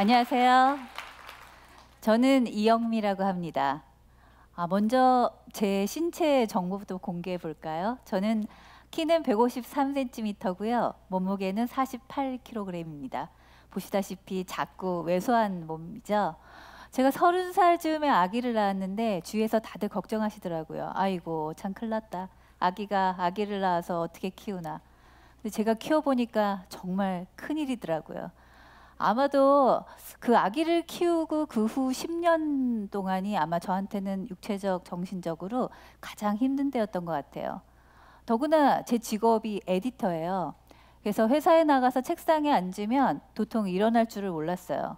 안녕하세요. 저는 이영미라고 합니다. 먼저 제 신체 정보부터 공개해 볼까요? 저는 키는 153cm고요. 몸무게는 48kg입니다. 보시다시피 작고 왜소한 몸이죠. 제가 30살쯤에 아기를 낳았는데 주위에서 다들 걱정하시더라고요. 아이고 참 큰일 났다. 아기가 아기를 낳아서 어떻게 키우나. 근데 제가 키워보니까 정말 큰일이더라고요. 아마도 그 아기를 키우고 그 후 10년 동안이 아마 저한테는 육체적, 정신적으로 가장 힘든 때였던 것 같아요. 더구나 제 직업이 에디터예요. 그래서 회사에 나가서 책상에 앉으면 도통 일어날 줄을 몰랐어요.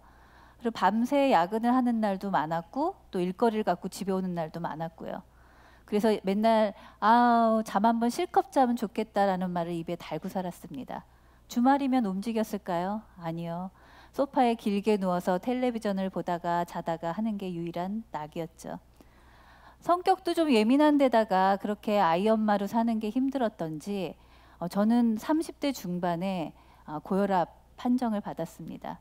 그리고 밤새 야근을 하는 날도 많았고 또 일거리를 갖고 집에 오는 날도 많았고요. 그래서 맨날 잠 한번 실컷 자면 좋겠다라는 말을 입에 달고 살았습니다. 주말이면 움직였을까요? 아니요. 소파에 길게 누워서 텔레비전을 보다가 자다가 하는 게 유일한 낙이었죠. 성격도 좀 예민한 데다가 그렇게 아이 엄마로 사는 게 힘들었던지 저는 30대 중반에 고혈압 판정을 받았습니다.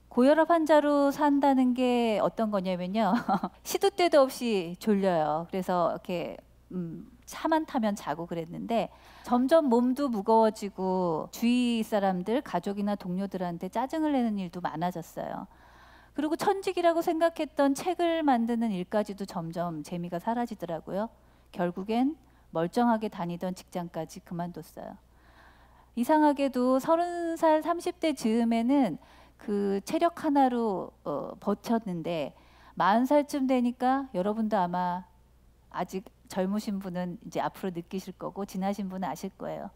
고혈압 환자로 산다는 게 어떤 거냐면요. 시도 때도 없이 졸려요. 그래서 이렇게 차만 타면 자고 그랬는데 점점 몸도 무거워지고 주위 사람들, 가족이나 동료들한테 짜증을 내는 일도 많아졌어요. 그리고 천직이라고 생각했던 책을 만드는 일까지도 점점 재미가 사라지더라고요. 결국엔 멀쩡하게 다니던 직장까지 그만뒀어요. 이상하게도 30살, 30대 즈음에는 그 체력 하나로 버텼는데 40살쯤 되니까 여러분도 아마 아직 젊으신 분은 이제 앞으로 느끼실 거고 지나신 분은 아실 거예요.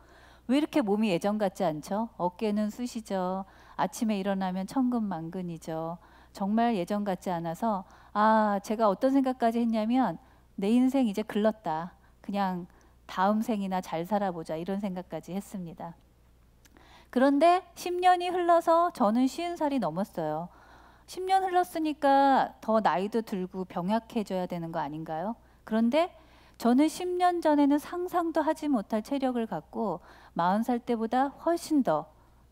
왜 이렇게 몸이 예전 같지 않죠? 어깨는 쑤시죠. 아침에 일어나면 천근만근이죠. 정말 예전 같지 않아서 제가 어떤 생각까지 했냐면 내 인생 이제 글렀다. 그냥 다음 생이나 잘 살아보자 이런 생각까지 했습니다. 그런데 10년이 흘러서 저는 50살이 넘었어요. 10년 흘렀으니까 더 나이도 들고 병약해져야 되는 거 아닌가요? 그런데 저는 10년 전에는 상상도 하지 못할 체력을 갖고 40살 때보다 훨씬 더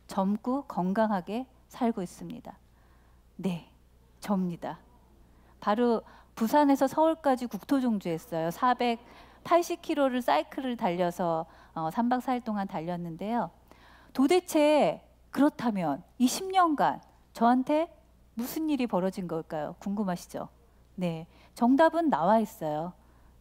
젊고 건강하게 살고 있습니다. 네, 접니다. 바로 부산에서 서울까지 국토종주했어요. 480km를 사이클을 달려서 3박 4일 동안 달렸는데요. 도대체 그렇다면 이 10년간 저한테 무슨 일이 벌어진 걸까요? 궁금하시죠? 네, 정답은 나와 있어요.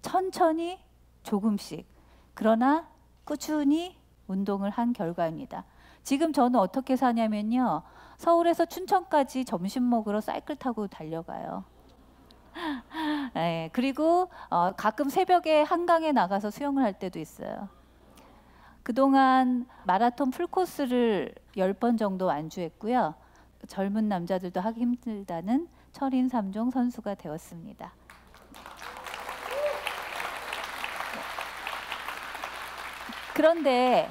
천천히 조금씩 그러나 꾸준히 운동을 한 결과입니다. 지금 저는 어떻게 사냐면요. 서울에서 춘천까지 점심 먹으러 사이클 타고 달려가요. 네, 그리고 가끔 새벽에 한강에 나가서 수영을 할 때도 있어요. 그동안 마라톤 풀코스를 10번 정도 완주했고요. 젊은 남자들도 하기 힘들다는 철인 3종 선수가 되었습니다. 그런데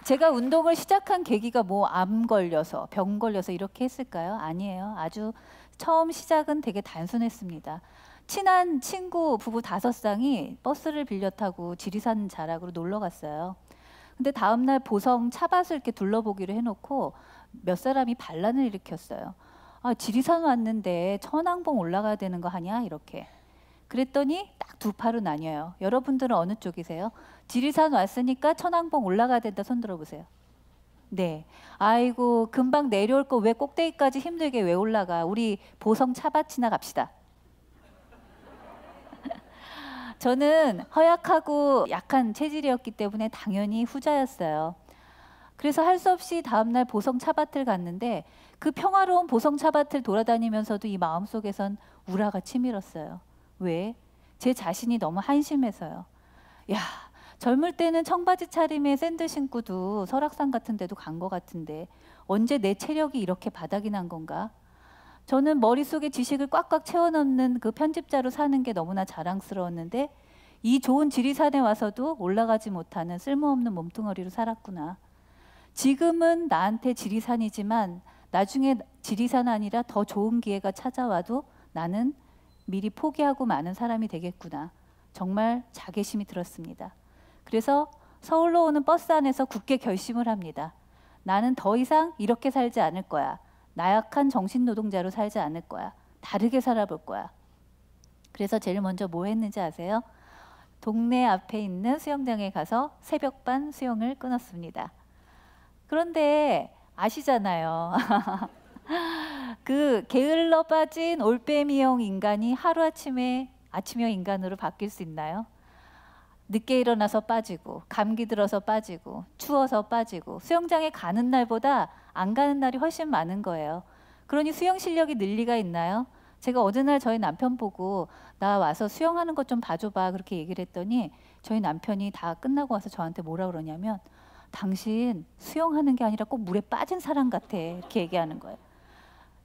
제가 운동을 시작한 계기가 뭐 암 걸려서 병 걸려서 이렇게 했을까요? 아니에요. 아주 처음 시작은 되게 단순했습니다. 친한 친구 부부 5쌍이 버스를 빌려 타고 지리산 자락으로 놀러 갔어요. 근데 다음날 보성 차밭을 이렇게 둘러보기로 해놓고 몇 사람이 반란을 일으켰어요. 지리산 왔는데 천왕봉 올라가야 되는 거 아니야? 이렇게. 그랬더니 딱 두 파로 나뉘어요. 여러분들은 어느 쪽이세요? 지리산 왔으니까 천왕봉 올라가야 된다 손 들어보세요. 네. 아이고 금방 내려올 거 왜 꼭대기까지 힘들게 왜 올라가? 우리 보성 차밭이나 갑시다. 저는 허약하고 약한 체질이었기 때문에 당연히 후자였어요. 그래서 할 수 없이 다음날 보성 차밭을 갔는데 그 평화로운 보성 차밭을 돌아다니면서도 이 마음속에선 우라가 치밀었어요. 왜? 제 자신이 너무 한심해서요. 야, 젊을 때는 청바지 차림에 샌들 신고도 설악산 같은 데도 간 것 같은데 언제 내 체력이 이렇게 바닥이 난 건가? 저는 머릿속에 지식을 꽉꽉 채워넣는 그 편집자로 사는 게 너무나 자랑스러웠는데 이 좋은 지리산에 와서도 올라가지 못하는 쓸모없는 몸뚱어리로 살았구나. 지금은 나한테 지리산이지만 나중에 지리산 아니라 더 좋은 기회가 찾아와도 나는 미리 포기하고 마는 사람이 되겠구나. 정말 자괴심이 들었습니다. 그래서 서울로 오는 버스 안에서 굳게 결심을 합니다. 나는 더 이상 이렇게 살지 않을 거야. 나약한 정신노동자로 살지 않을 거야. 다르게 살아볼 거야. 그래서 제일 먼저 뭐 했는지 아세요? 동네 앞에 있는 수영장에 가서 새벽반 수영을 끊었습니다. 그런데 아시잖아요. 그 게을러 빠진 올빼미형 인간이 하루아침에 아침형 인간으로 바뀔 수 있나요? 늦게 일어나서 빠지고, 감기 들어서 빠지고, 추워서 빠지고, 수영장에 가는 날보다 안 가는 날이 훨씬 많은 거예요. 그러니 수영 실력이 늘 리가 있나요? 제가 어느 날 저희 남편 보고 나 와서 수영하는 것 좀 봐줘봐 그렇게 얘기를 했더니 저희 남편이 다 끝나고 와서 저한테 뭐라 그러냐면 당신 수영하는 게 아니라 꼭 물에 빠진 사람 같아 이렇게 얘기하는 거예요.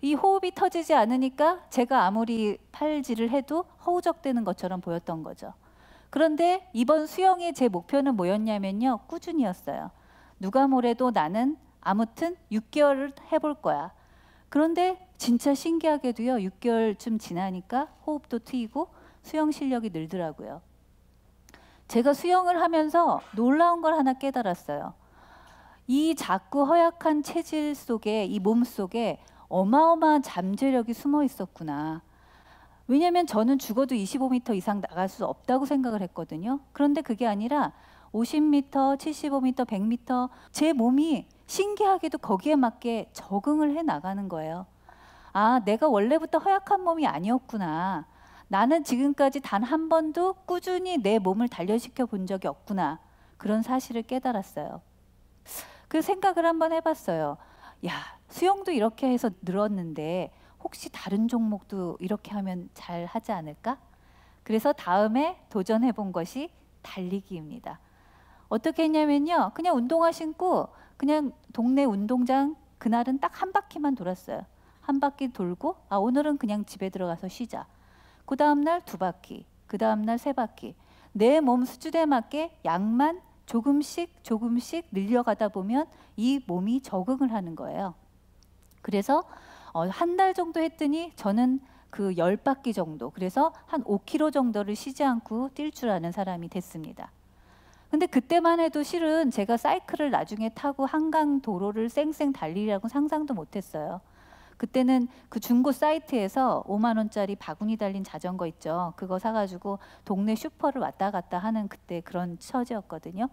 이 호흡이 터지지 않으니까 제가 아무리 팔질을 해도 허우적대는 것처럼 보였던 거죠. 그런데 이번 수영의 제 목표는 뭐였냐면요. 꾸준히였어요. 누가 뭐래도 나는 아무튼 6개월을 해볼 거야. 그런데 진짜 신기하게도요. 6개월쯤 지나니까 호흡도 트이고 수영 실력이 늘더라고요. 제가 수영을 하면서 놀라운 걸 하나 깨달았어요. 이 작고 허약한 체질 속에, 이 몸 속에 어마어마한 잠재력이 숨어 있었구나. 왜냐면 저는 죽어도 25m 이상 나갈 수 없다고 생각을 했거든요. 그런데 그게 아니라 50m, 75m, 100m 제 몸이 신기하게도 거기에 맞게 적응을 해 나가는 거예요. 아, 내가 원래부터 허약한 몸이 아니었구나. 나는 지금까지 단 한 번도 꾸준히 내 몸을 단련시켜 본 적이 없구나. 그런 사실을 깨달았어요. 그 생각을 한번 해봤어요. 야, 수영도 이렇게 해서 늘었는데 혹시 다른 종목도 이렇게 하면 잘 하지 않을까? 그래서 다음에 도전해 본 것이 달리기입니다. 어떻게 했냐면요. 그냥 운동화 신고 그냥 동네 운동장 그날은 딱 한 바퀴만 돌았어요. 한 바퀴 돌고 아 오늘은 그냥 집에 들어가서 쉬자. 그 다음날 2바퀴, 그 다음날 3바퀴. 내 몸 수준에 맞게 양만 조금씩 조금씩 늘려가다 보면 이 몸이 적응을 하는 거예요. 그래서 한 달 정도 했더니 저는 그 10바퀴 정도, 그래서 한 5km 정도를 쉬지 않고 뛸 줄 아는 사람이 됐습니다. 근데 그때만 해도 실은 제가 사이클을 나중에 타고 한강 도로를 쌩쌩 달리라고 상상도 못했어요. 그때는 그 중고 사이트에서 5만 원짜리 바구니 달린 자전거 있죠. 그거 사가지고 동네 슈퍼를 왔다 갔다 하는 그때 그런 처지였거든요.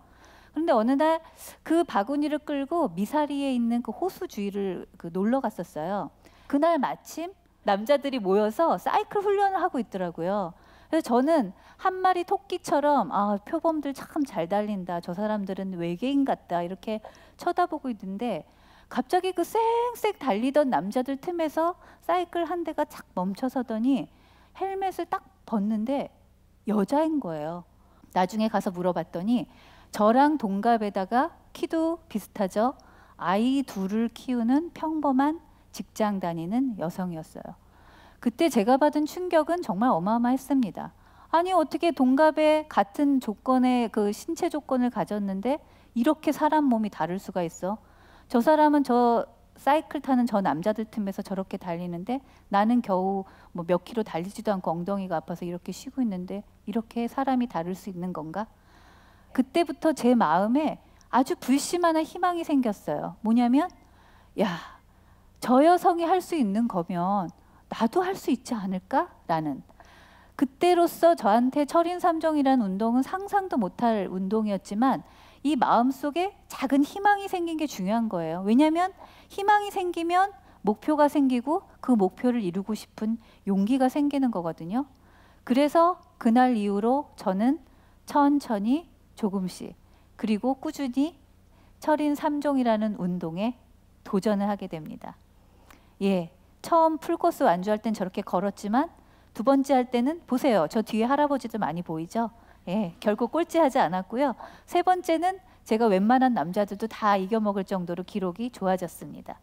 그런데 어느 날 그 바구니를 끌고 미사리에 있는 그 호수 주위를 놀러 갔었어요. 그날 마침 남자들이 모여서 사이클 훈련을 하고 있더라고요. 그래서 저는 한 마리 토끼처럼 아, 표범들 참 잘 달린다. 저 사람들은 외계인 같다. 이렇게 쳐다보고 있는데 갑자기 그 쌩쌩 달리던 남자들 틈에서 사이클 한 대가 착 멈춰서더니 헬멧을 딱 벗는데 여자인 거예요. 나중에 가서 물어봤더니 저랑 동갑에다가 키도 비슷하죠. 아이 둘을 키우는 평범한 직장 다니는 여성이었어요. 그때 제가 받은 충격은 정말 어마어마했습니다. 아니 어떻게 동갑에 같은 조건의 그 신체 조건을 가졌는데 이렇게 사람 몸이 다를 수가 있어? 저 사람은 저 사이클 타는 저 남자들 틈에서 저렇게 달리는데 나는 겨우 뭐 몇 킬로 달리지도 않고 엉덩이가 아파서 이렇게 쉬고 있는데 이렇게 사람이 다를 수 있는 건가? 그때부터 제 마음에 아주 불씨만한 희망이 생겼어요. 뭐냐면 야, 저 여성이 할 수 있는 거면 나도 할 수 있지 않을까라는, 그때로서 저한테 철인삼종이라는 운동은 상상도 못할 운동이었지만 이 마음속에 작은 희망이 생긴 게 중요한 거예요. 왜냐하면 희망이 생기면 목표가 생기고 그 목표를 이루고 싶은 용기가 생기는 거거든요. 그래서 그날 이후로 저는 천천히 조금씩 그리고 꾸준히 철인 3종이라는 운동에 도전을 하게 됩니다. 예, 처음 풀코스 완주할 땐 저렇게 걸었지만 두 번째 할 때는 보세요. 저 뒤에 할아버지도 많이 보이죠? 예, 결국 꼴찌하지 않았고요. 세 번째는 제가 웬만한 남자들도 다 이겨먹을 정도로 기록이 좋아졌습니다.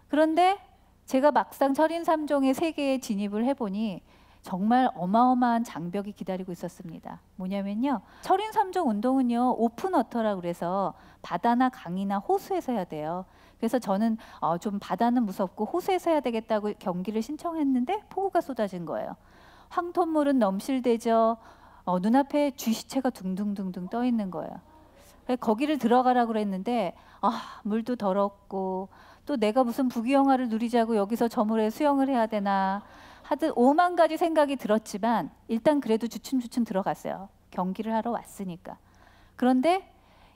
그런데 제가 막상 철인 3종의 세계에 진입을 해보니 정말 어마어마한 장벽이 기다리고 있었습니다. 뭐냐면요. 철인 3종 운동은요. 오픈워터라고 그래서 바다나 강이나 호수에서 해야 돼요. 그래서 저는 좀 바다는 무섭고 호수에서 해야 되겠다고 경기를 신청했는데 폭우가 쏟아진 거예요. 황토물은 넘실대죠. 눈앞에 쥐시체가 둥둥둥둥 떠 있는 거예요. 거기를 들어가라고 그랬는데 물도 더럽고 또 내가 무슨 부귀영화를 누리자고 여기서 저 물에 수영을 해야 되나 하듯 5만 가지 생각이 들었지만 일단 그래도 주춤주춤 들어갔어요. 경기를 하러 왔으니까. 그런데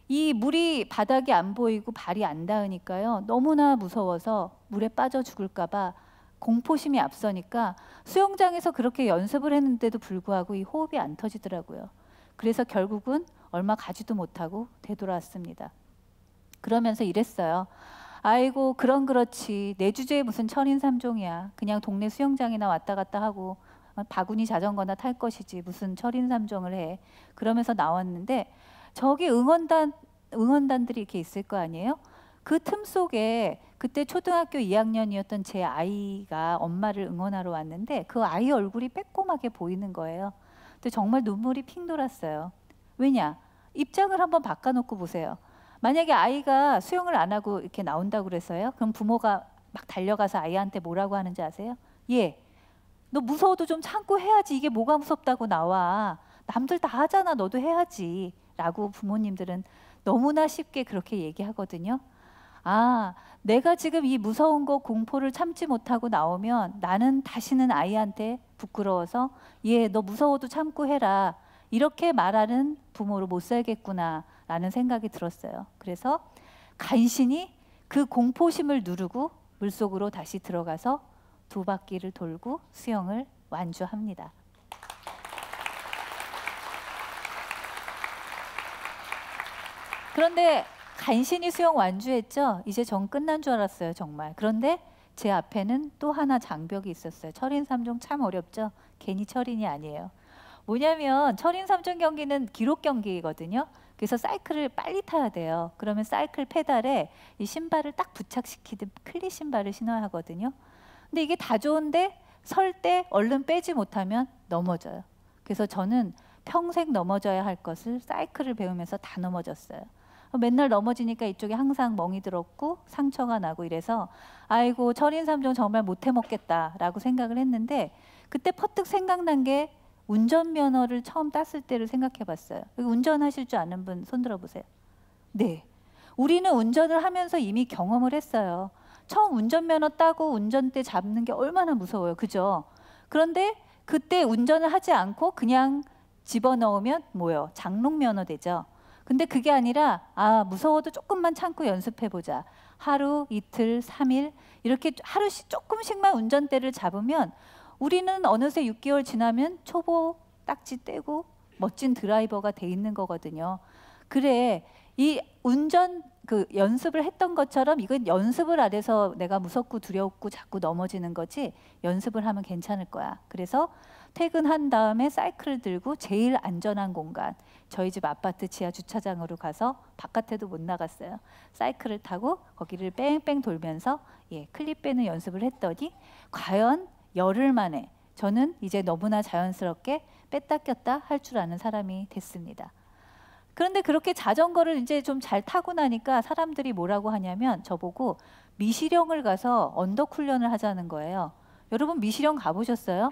이 물이 바닥이 안 보이고 발이 안 닿으니까요. 너무나 무서워서 물에 빠져 죽을까 봐 공포심이 앞서니까 수영장에서 그렇게 연습을 했는데도 불구하고 이 호흡이 안 터지더라고요. 그래서 결국은 얼마 가지도 못하고 되돌아왔습니다. 그러면서 이랬어요. 아이고 그렇지 내 주제에 무슨 철인삼종이야. 그냥 동네 수영장이나 왔다 갔다 하고 바구니 자전거나 탈 것이지 무슨 철인삼종을 해. 그러면서 나왔는데 저기 응원단들이 이렇게 있을 거 아니에요? 그 틈 속에 그때 초등학교 2학년이었던 제 아이가 엄마를 응원하러 왔는데 그 아이 얼굴이 빼꼼하게 보이는 거예요. 근데 정말 눈물이 핑 돌았어요. 왜냐? 입장을 한번 바꿔놓고 보세요. 만약에 아이가 수영을 안 하고 이렇게 나온다고 그래서요. 그럼 부모가 막 달려가서 아이한테 뭐라고 하는지 아세요? 예, 너 무서워도 좀 참고 해야지. 이게 뭐가 무섭다고 나와. 남들 다 하잖아. 너도 해야지. 라고 부모님들은 너무나 쉽게 그렇게 얘기하거든요. 아, 내가 지금 이 무서운 거 공포를 참지 못하고 나오면 나는 다시는 아이한테 부끄러워서 예, 너 무서워도 참고 해라. 이렇게 말하는 부모로 못 살겠구나 라는 생각이 들었어요. 그래서 간신히 그 공포심을 누르고 물속으로 다시 들어가서 2바퀴를 돌고 수영을 완주합니다. 그런데 간신히 수영 완주했죠. 이제 전 끝난 줄 알았어요, 정말. 그런데 제 앞에는 또 하나 장벽이 있었어요. 철인3종 참 어렵죠. 괜히 철인이 아니에요. 뭐냐면 철인3종 경기는 기록 경기거든요. 그래서 사이클을 빨리 타야 돼요. 그러면 사이클 페달에 이 신발을 딱 부착시키듯 클릿 신발을 신어야 하거든요. 근데 이게 다 좋은데 설 때 얼른 빼지 못하면 넘어져요. 그래서 저는 평생 넘어져야 할 것을 사이클을 배우면서 다 넘어졌어요. 맨날 넘어지니까 이쪽에 항상 멍이 들었고 상처가 나고 이래서 아이고 철인3종 정말 못해 먹겠다라고 생각을 했는데 그때 퍼뜩 생각난 게 운전면허를 처음 땄을 때를 생각해 봤어요. 여기 운전하실 줄 아는 분 손 들어보세요. 네, 우리는 운전을 하면서 이미 경험을 했어요. 처음 운전면허 따고 운전대 잡는 게 얼마나 무서워요. 그죠? 그런데 그때 운전을 하지 않고 그냥 집어넣으면 뭐예요? 장롱면허 되죠. 근데 그게 아니라 아 무서워도 조금만 참고 연습해보자. 하루, 이틀, 3일 이렇게 하루씩 조금씩만 운전대를 잡으면 우리는 어느새 6개월 지나면 초보 딱지 떼고 멋진 드라이버가 돼 있는 거거든요. 그래, 이 운전 그 연습을 했던 것처럼 이건 연습을 안 해서 내가 무섭고 두렵고 자꾸 넘어지는 거지 연습을 하면 괜찮을 거야. 그래서 퇴근한 다음에 사이클을 들고 제일 안전한 공간, 저희 집 아파트 지하 주차장으로 가서 바깥에도 못 나갔어요. 사이클을 타고 거기를 뺑뺑 돌면서 클립 빼는 연습을 했더니 과연 열흘 만에 저는 이제 너무나 자연스럽게 뺐다 꼈다 할 줄 아는 사람이 됐습니다. 그런데 그렇게 자전거를 이제 좀 잘 타고 나니까 사람들이 뭐라고 하냐면 저보고 미시령을 가서 언덕 훈련을 하자는 거예요. 여러분 미시령 가보셨어요?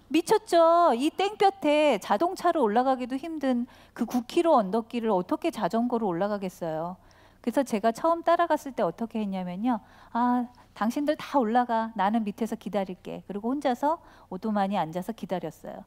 미쳤죠. 이 땡볕에 자동차로 올라가기도 힘든 그 9km 언덕길을 어떻게 자전거로 올라가겠어요. 그래서 제가 처음 따라갔을 때 어떻게 했냐면요. 아, 당신들 다 올라가. 나는 밑에서 기다릴게. 그리고 혼자서 오토만이 앉아서 기다렸어요.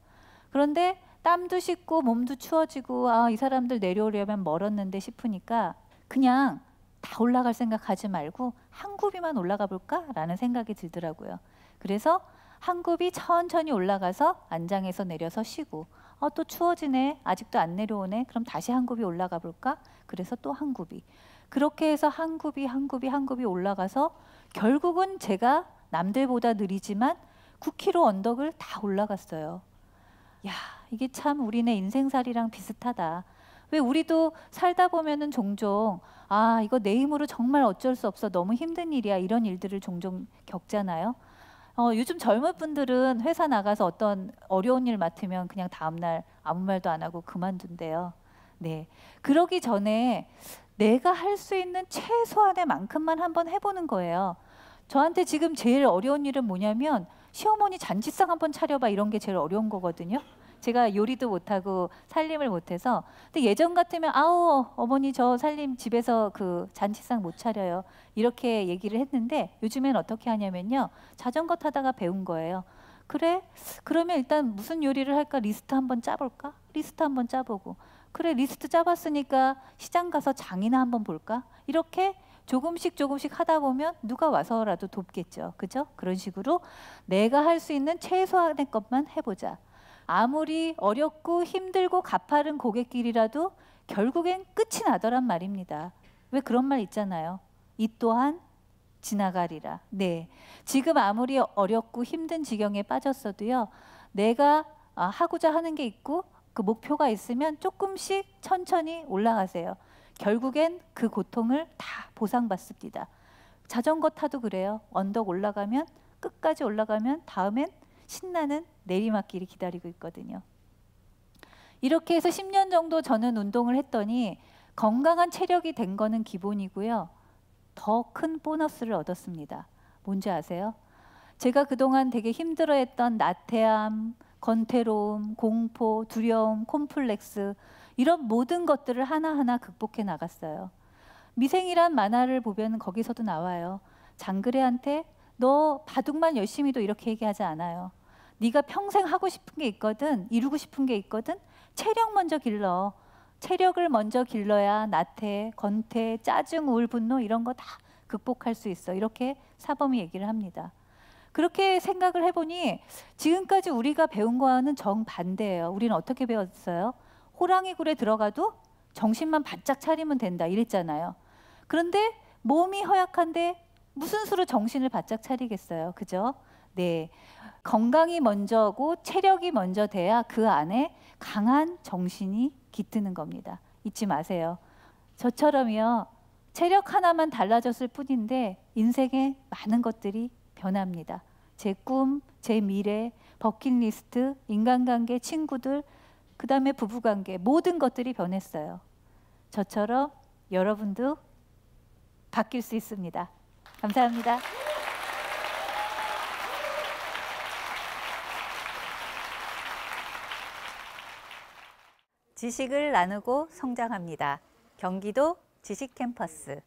그런데 땀도 씻고 몸도 추워지고 아, 이 사람들 내려오려면 멀었는데 싶으니까 그냥 다 올라갈 생각하지 말고 한 굽이만 올라가 볼까? 라는 생각이 들더라고요. 그래서 한 굽이 천천히 올라가서 안장에서 내려서 쉬고 또 추워지네. 아직도 안 내려오네. 그럼 다시 한 굽이 올라가 볼까? 그래서 또 한 굽이. 그렇게 해서 한 굽이 한 굽이 한 굽이 올라가서 결국은 제가 남들보다 느리지만 9km 언덕을 다 올라갔어요. 야, 이게 참 우리네 인생살이랑 비슷하다. 왜 우리도 살다 보면은 종종 아, 이거 내 힘으로 정말 어쩔 수 없어. 너무 힘든 일이야. 이런 일들을 종종 겪잖아요. 요즘 젊은 분들은 회사 나가서 어떤 어려운 일 맡으면 그냥 다음날 아무 말도 안 하고 그만둔대요. 네, 그러기 전에 내가 할 수 있는 최소한의 만큼만 한번 해보는 거예요. 저한테 지금 제일 어려운 일은 뭐냐면 시어머니 잔치상 한번 차려봐 이런 게 제일 어려운 거거든요. 제가 요리도 못하고 살림을 못해서. 근데 예전 같으면 아우 어머니 저 살림 집에서 그 잔치상 못 차려요. 이렇게 얘기를 했는데 요즘엔 어떻게 하냐면요. 자전거 타다가 배운 거예요. 그래? 그러면 일단 무슨 요리를 할까 리스트 한번 짜볼까? 리스트 한번 짜보고. 그래 리스트 짜봤으니까 시장 가서 장이나 한번 볼까? 이렇게 조금씩 조금씩 하다 보면 누가 와서라도 돕겠죠. 그죠? 그런 식으로 내가 할 수 있는 최소한의 것만 해보자. 아무리 어렵고 힘들고 가파른 고갯길이라도 결국엔 끝이 나더란 말입니다. 왜 그런 말 있잖아요. 이 또한 지나가리라. 네, 지금 아무리 어렵고 힘든 지경에 빠졌어도요. 내가 하고자 하는 게 있고 그 목표가 있으면 조금씩 천천히 올라가세요. 결국엔 그 고통을 다 보상받습니다. 자전거 타도 그래요. 언덕 올라가면 끝까지 올라가면 다음엔 신나는 내리막길이 기다리고 있거든요. 이렇게 해서 10년 정도 저는 운동을 했더니 건강한 체력이 된 거는 기본이고요. 더 큰 보너스를 얻었습니다. 뭔지 아세요? 제가 그동안 되게 힘들어했던 나태함, 권태로움, 공포, 두려움, 콤플렉스 이런 모든 것들을 하나하나 극복해 나갔어요. 미생이란 만화를 보면 거기서도 나와요. 장그래한테 너 바둑만 열심히 도 이렇게 얘기하지 않아요. 네가 평생 하고 싶은 게 있거든, 이루고 싶은 게 있거든, 체력 먼저 길러. 체력을 먼저 길러야 나태, 권태, 짜증, 우울, 분노 이런 거 다 극복할 수 있어. 이렇게 사범이 얘기를 합니다. 그렇게 생각을 해보니 지금까지 우리가 배운 거와는 정반대예요. 우리는 어떻게 배웠어요? 호랑이 굴에 들어가도 정신만 바짝 차리면 된다 이랬잖아요. 그런데 몸이 허약한데 무슨 수로 정신을 바짝 차리겠어요. 그죠? 네, 건강이 먼저고 체력이 먼저 돼야 그 안에 강한 정신이 깃드는 겁니다. 잊지 마세요. 저처럼요. 체력 하나만 달라졌을 뿐인데 인생에 많은 것들이 변합니다. 제 꿈, 제 미래, 버킷리스트, 인간관계, 친구들, 그 다음에 부부관계 모든 것들이 변했어요. 저처럼 여러분도 바뀔 수 있습니다. 감사합니다. 지식을 나누고 성장합니다. 경기도 지식캠퍼스.